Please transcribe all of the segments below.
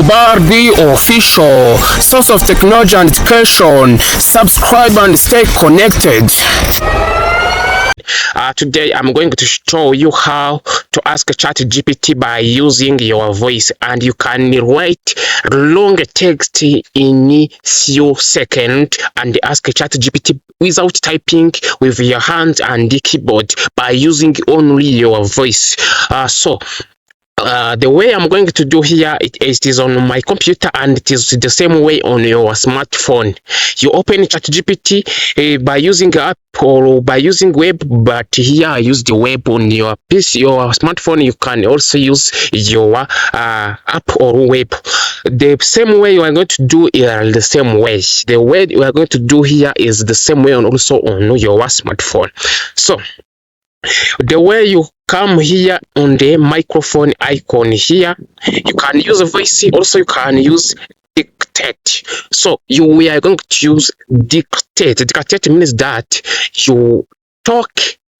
Barbie Official, source of technology and education. Subscribe and stay connected. Today I'm going to show you how to ask ChatGPT by using your voice, and you can write long text in few seconds and ask ChatGPT without typing with your hand and the keyboard by using only your voice. The way I'm going to do here, it is on my computer, and it is the same way on your smartphone. You open ChatGPT by using app or by using web, but here I use the web. On your PC, your smartphone, you can also use your app or web. The same way you are going to do here, the same way. The way you are going to do here is the same way, and also on your smartphone. So the way you come here on the microphone icon here, you can use a voice, also you can use dictate. So we are going to use dictate. Dictate means that you talk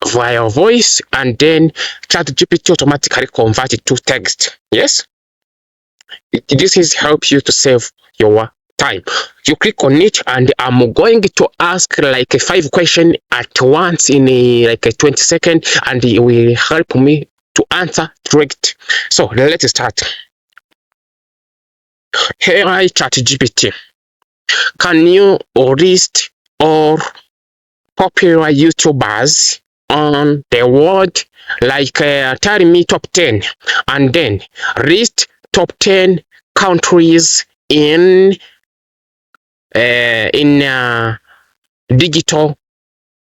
via voice and then ChatGPT automatically convert it to text. Yes, this is help you to save your time. You click on it, and I'm going to ask like 5 questions at once in like 20 seconds, and it will help me to answer direct. So let's start. Hey, ChatGPT, can you list or popular YouTubers on the world? Like tell me top 10, and then list top 10 countries in digital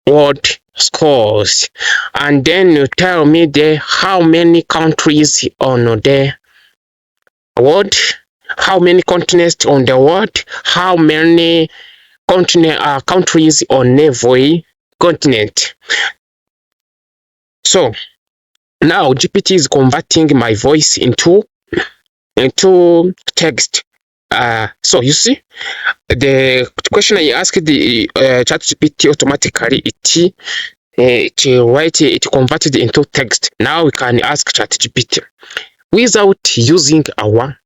world scores, and then you tell me how many countries on the world, how many continents on the world, how many countries on every continent. So now GPT is converting my voice into text. So you see, the question I asked the ChatGPT automatically it converted into text. Now we can ask ChatGPT without using our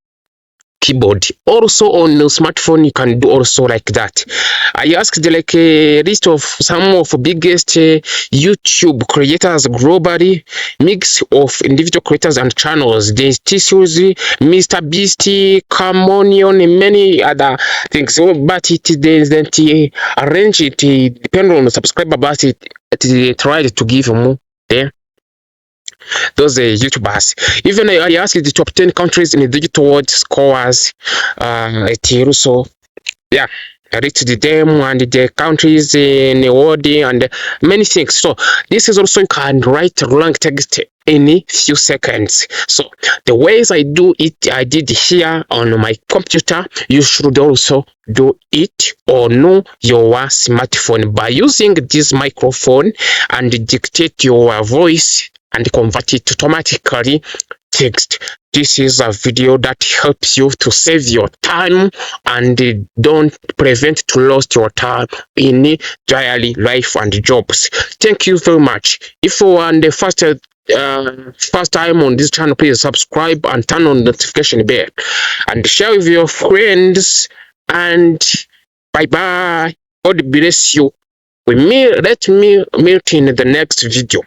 keyboard. Also on the smartphone you can do also like that. I asked like a list of some of the biggest YouTube creators globally, mix of individual creators and channels. The tissues, Mr. Beast, Camonion, and many other things. So, but it doesn't arrange it depending on the subscriber, but it tried to give more there. Those YouTubers. Even I asked the top 10 countries in the digital world scores. It also, yeah, reached them and the countries in the world and many things. So this is also, you can write long text in a few seconds. So the ways I do it, I did here on my computer. You should also do it on your smartphone by using this microphone and dictate your voice and convert it automatically text. This is a video that helps you to save your time and don't prevent to lose your time in daily life and jobs. Thank you very much. If you are the first time on this channel, please subscribe and turn on the notification bell and share with your friends, and bye bye. God bless you. Let me meet in the next video.